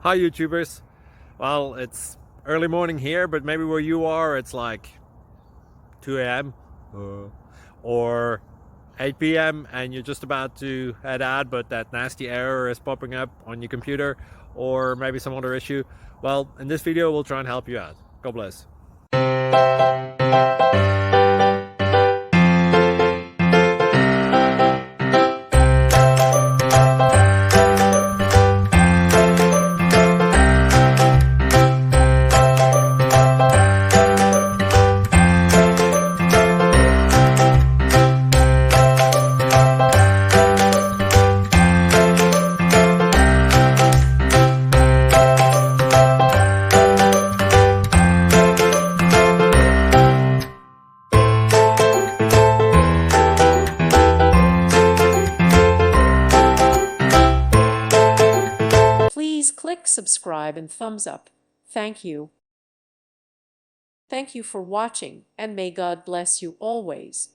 Hi YouTubers. Well, it's early morning here, but maybe where you are it's like 2 a.m. or 8 p.m. and you're just about to head out, but that nasty error is popping up on your computer, or maybe some other issue. Well, in this video we'll try and help you out. God bless. Please click subscribe and thumbs up. Thank you. Thank you for watching, and may God bless you always.